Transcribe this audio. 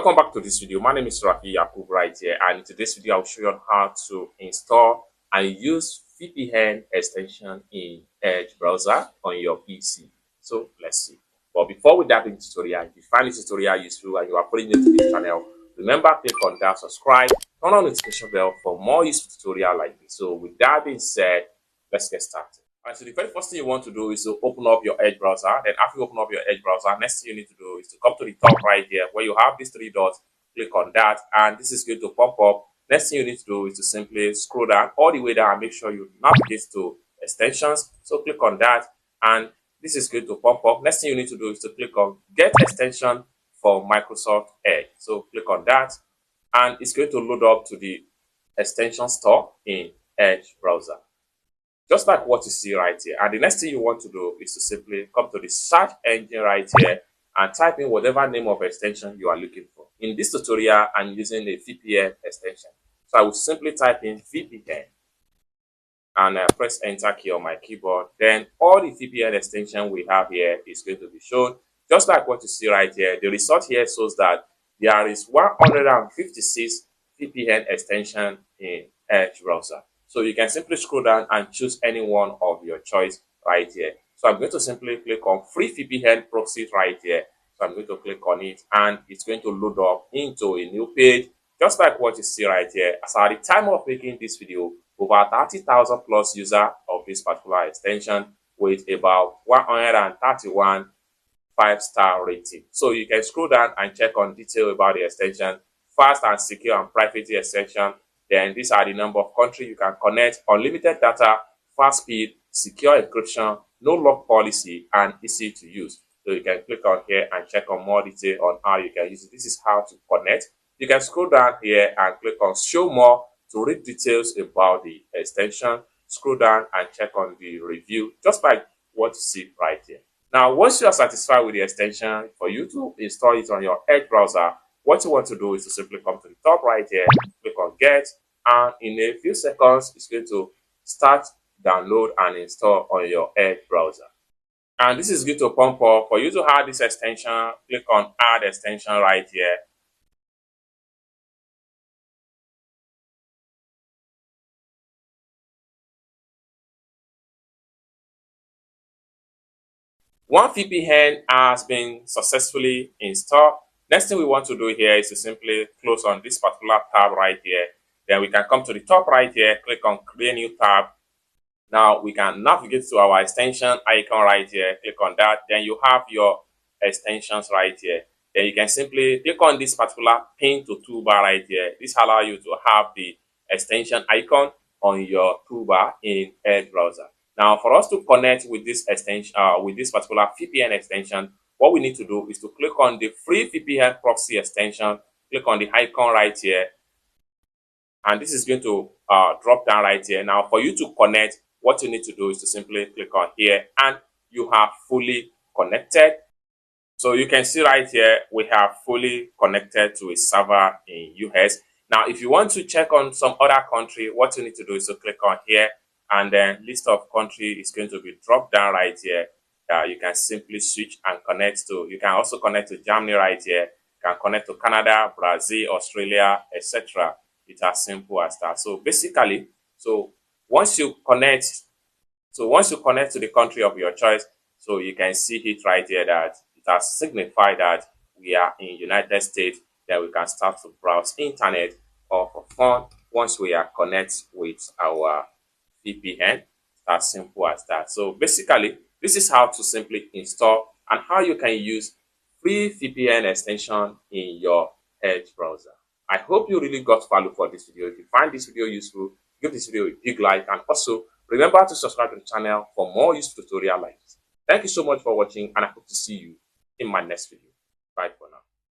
Welcome back to this video. My name is Rafi Yakub right here, and in today's video I'll show you how to install and use VPN extension in Edge browser on your PC. So let's see. But before we dive into the tutorial, if you find this tutorial useful and you are pretty new to this channel, remember click on that subscribe, turn on the notification bell for more useful tutorial like this. So with that being said, let's get started. Alright, so the very first thing you want to do is to open up your Edge browser. Then after you open up your Edge browser, next thing you need to do is to come to the top right here where you have these three dots. Click on that, and this is going to pop up. Next thing you need to do is to simply scroll down all the way down and make sure you navigate to extensions. So click on that, and this is going to pop up. Next thing you need to do is to click on Get Extension for Microsoft Edge. So click on that, and it's going to load up to the extension store in Edge browser. Just like what you see right here. And the next thing you want to do is to simply come to the search engine right here and type in whatever name of extension you are looking for. In this tutorial, I'm using a VPN extension. So I will simply type in VPN and press enter key on my keyboard. Then all the VPN extension we have here is going to be shown. Just like what you see right here. The result here shows that there is 156 VPN extension in Edge browser. So you can simply scroll down and choose any one of your choice right here. So I'm going to simply click on free VPN proxy right here. So I'm going to click on it, and it's going to load up into a new page, just like what you see right here. As at the time of making this video, over 30,000 plus users of this particular extension with about 131 5-star rating. So you can scroll down and check on detail about the extension, fast and secure and private extension. Then these are the number of countries you can connect, unlimited data, fast speed, secure encryption, no lock policy, and easy to use. So you can click on here and check on more detail on how you can use it. This is how to connect. You can scroll down here and click on show more to read details about the extension. Scroll down and check on the review, just like what you see right here. Now, once you are satisfied with the extension, for you to install it on your Edge browser, what you want to do is to simply come to the top right here, click on get, and in a few seconds, it's going to start download and install on your Edge browser. And this is going to pump up. For you to add this extension, click on add extension right here. One VPN has been successfully installed. Next thing we want to do here is to simply close on this particular tab right here. Then we can come to the top right here, click on create new tab. Now we can navigate to our extension icon right here, click on that. Then you have your extensions right here. Then you can simply click on this particular pin to toolbar right here. This allows you to have the extension icon on your toolbar in Edge browser. Now, for us to connect with this extension, with this particular VPN extension, what we need to do is to click on the free VPN proxy extension, click on the icon right here, and this is going to drop down right here. Now, for you to connect, what you need to do is to simply click on here, and you have fully connected. So you can see right here, we have fully connected to a server in US. Now, if you want to check on some other country, what you need to do is to click on here, and then list of country is going to be dropped down right here. You can simply switch and connect to. You can also connect to Germany right here. You can connect to Canada, Brazil, Australia, etc. It's as simple as that. So basically, once you connect to the country of your choice, so you can see it right here that it has signified that we are in United States. Then we can start to browse internet or for fun once we are connected with our VPN. As simple as that. So basically, this is how to simply install and how you can use free VPN extension in your Edge browser. I hope you really got value for this video. If you find this video useful, give this video a big like, and also remember to subscribe to the channel for more useful tutorial like this. Thank you so much for watching, and I hope to see you in my next video. Bye for now.